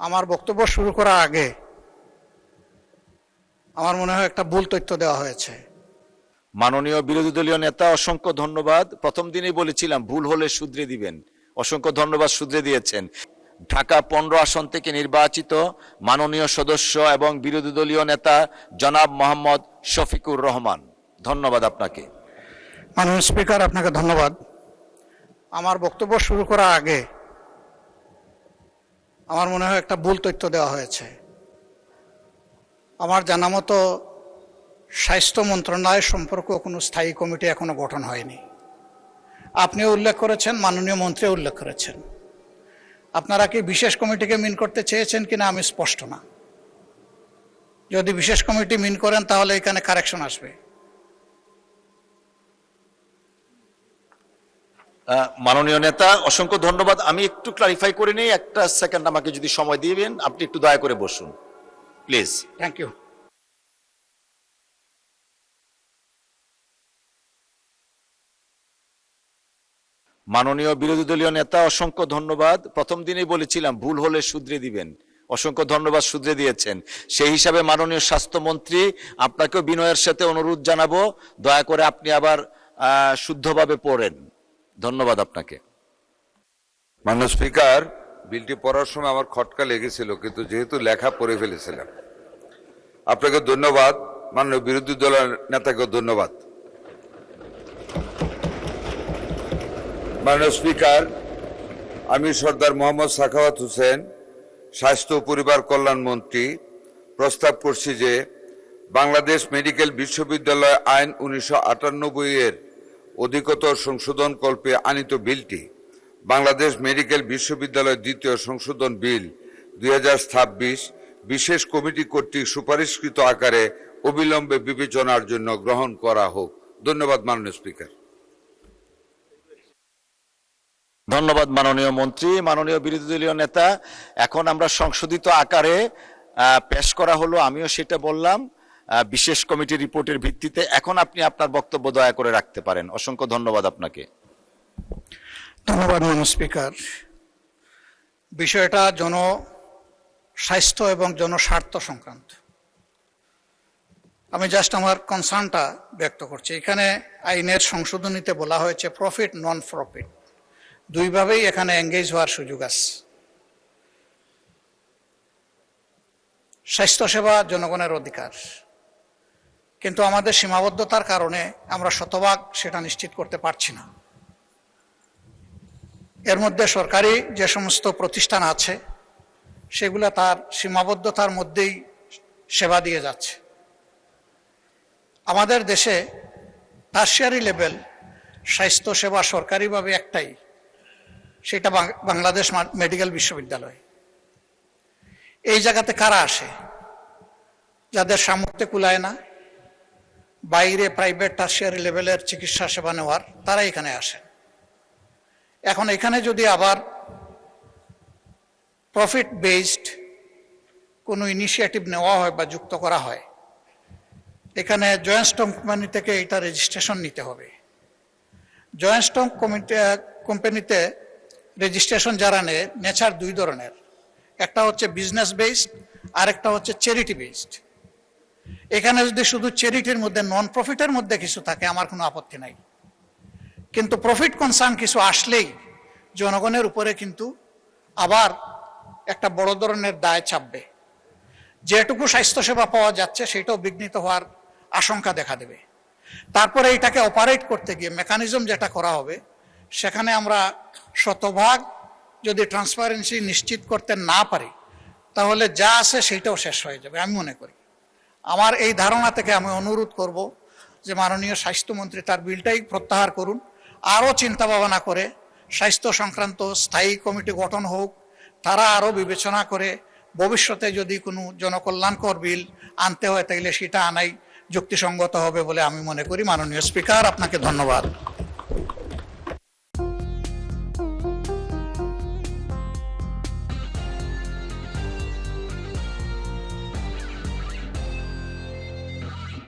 আমার বক্তব্য শুরু করার আগে আমার মনে হয় একটা ভুল তথ্য দেওয়া হয়েছে। মাননীয় বিরোধী দলীয় নেতা, অসংখ্য ধন্যবাদ। প্রথম দিনেই বলেছিলাম ভুল হলে শুধরে দিবেন। অসংখ্য ধন্যবাদ, শুধরে দিয়েছেন। ঢাকা 15 আসন থেকে নির্বাচিত মাননীয় সদস্য এবং বিরোধী দলীয় নেতা জনাব মোহাম্মদ শফিকুর রহমান, ধন্যবাদ আপনাকে। মাননীয় স্পিকার, আপনাকে ধন্যবাদ। আমার বক্তব্য শুরু করার আগে আমার মনে হয় একটা ভুল তথ্য দেওয়া হয়েছে। আমার জানা মতো স্বাস্থ্য মন্ত্রণালয় সম্পর্কে কোনো স্থায়ী কমিটি এখনো গঠন হয়নি। আপনিও উল্লেখ করেছেন, মাননীয় মন্ত্রীও উল্লেখ করেছেন। আপনারা কি বিশেষ কমিটিকে মিন করতে চেয়েছেন কিনা আমি স্পষ্ট না। যদি বিশেষ কমিটি মিন করেন তাহলে এখানে কারেকশন আসবে। মাননীয় নেতা, অসংখ্য ধন্যবাদ। আমি একটু ক্লারিফাই করে নেই, একটা সেকেন্ড আমাকে যদি সময় দিবেন। আপনি একটু দয়া করে বসুন প্লিজ। Thank you. মাননীয় বিরোধী দলীয় নেতা, অসংখ্য ধন্যবাদ। প্রথম দিনেই বলেছিলাম ভুল হলে শুধরে দিবেন। অসংখ্য ধন্যবাদ, শুধরে দিয়েছেন। সেই হিসাবে মাননীয় স্বাস্থ্যমন্ত্রী, আপনাকেও বিনয়ের সাথে অনুরোধ জানাবো, দয়া করে আপনি আবার শুদ্ধভাবে পড়েন। ধন্যবাদ আপনাকে। মাননীয় স্পিকার, বিলটি পড়ার সময় আমার খটকা লেগেছিল, কিন্তু যেহেতু লেখা পড়ে ফেলেছিলাম। আপনাকে ধন্যবাদ। মাননীয় বিরোধী দলের নেতাকে ধন্যবাদ। মাননীয় স্পিকার, আমি সর্দার মোহাম্মদ সাখাওয়াত হোসেন, স্বাস্থ্য ও পরিবার কল্যাণ মন্ত্রী, প্রস্তাব করছি যে বাংলাদেশ মেডিকেল বিশ্ববিদ্যালয় আইন 1998 এর অধিকতর সংশোধন কল্পে আনিত বিলটি বাংলাদেশ মেডিকেল বিশ্ববিদ্যালয় দ্বিতীয় সংশোধন বিল 2026 বিশেষ কমিটি কর্তৃক সুপারিশকৃত আকারে অবিলম্বে বিবেচনার জন্য গ্রহণ করা হোক। ধন্যবাদ মাননীয় স্পিকার। ধন্যবাদ মাননীয় মন্ত্রী। মাননীয় বিরোধী দলীয় নেতা, এখন আমরা সংশোধিত আকারে পেশ করা হলো, আমিও সেটা বললাম, বিশেষ কমিটির রিপোর্টের ভিত্তিতে। এখন আপনি আপনার বক্তব্য দয়া করে রাখতে পারেন। অসংখ্য ধন্যবাদ আপনাকে। ধন্যবাদ মাননীয় স্পিকার। বিষয়টা জনস্বাস্থ্য এবং জনস্বার্থ সংক্রান্ত। আমি জাস্ট আমার কনসার্নটা ব্যক্ত করছি। এখানে আইনের সংশোধনীতে বলা হয়েছে প্রফিট, নন প্রফিট, দুইভাবেই এখানে এঙ্গেজ হওয়ার সুযোগ আছে। স্বাস্থ্যসেবা জনগণের অধিকার, কিন্তু আমাদের সীমাবদ্ধতার কারণে আমরা শতভাগ সেটা নিশ্চিত করতে পারছি না। এর মধ্যে সরকারি যে সমস্ত প্রতিষ্ঠান আছে সেগুলো তার সীমাবদ্ধতার মধ্যেই সেবা দিয়ে যাচ্ছে। আমাদের দেশে টারশিয়ারি লেভেল স্বাস্থ্যসেবা সরকারিভাবে একটাই, সেটা বাংলাদেশ মেডিকেল বিশ্ববিদ্যালয়। এই জায়গাতে কারা আসে? যাদের সামর্থ্যে কুলায় না, বাইরে প্রাইভেট টারশিয়ারি লেভেলের চিকিৎসা সেবা নেওয়ার, তারা এখানে আসেন। এখন এখানে যদি আবার প্রফিট বেসড কোনো ইনিশিয়েটিভ নেওয়া হয় বা যুক্ত করা হয়, এখানে জয়েন্ট স্টক কোম্পানি থেকে এটা রেজিস্ট্রেশন নিতে হবে। জয়েন্ট স্টক কোম্পানিতে রেজিস্ট্রেশন যারা নেয়, নেচার দুই ধরনের, একটা হচ্ছে বিজনেস বেসড আর একটা হচ্ছে চ্যারিটি বেসড। এখানে যদি শুধু চ্যারিটির মধ্যে, নন প্রফিটের মধ্যে কিছু থাকে, আমার কোনো আপত্তি নাই, কিন্তু প্রফিট কনসার্ন কিছু আসলেই জনগণের উপরে কিন্তু আবার একটা বড় ধরনের দায় চাপবে। যেটুকু স্বাস্থ্যসেবা পাওয়া যাচ্ছে সেটাও বিঘ্নিত হওয়ার আশঙ্কা দেখা দেবে। তারপরে এটাকে অপারেট করতে গিয়ে মেকানিজম যেটা করা হবে, সেখানে আমরা শতভাগ যদি ট্রান্সপারেন্সি নিশ্চিত করতে না পারি, তাহলে যা আছে সেটাও শেষ হয়ে যাবে আমি মনে করি। আমার এই ধারণা থেকে আমি অনুরোধ করব যে মাননীয় স্বাস্থ্যমন্ত্রী তার বিলটাই প্রত্যাহার করুন, আরও চিন্তা ভাবনা করে স্বাস্থ্য সংক্রান্ত স্থায়ী কমিটি গঠন হোক, তারা আরও বিবেচনা করে ভবিষ্যতে যদি কোনো জনকল্যাণকর বিল আনতে হয় তাহলে সেটা আনাই যুক্তিসঙ্গত হবে বলে আমি মনে করি। মাননীয় স্পিকার, আপনাকে ধন্যবাদ।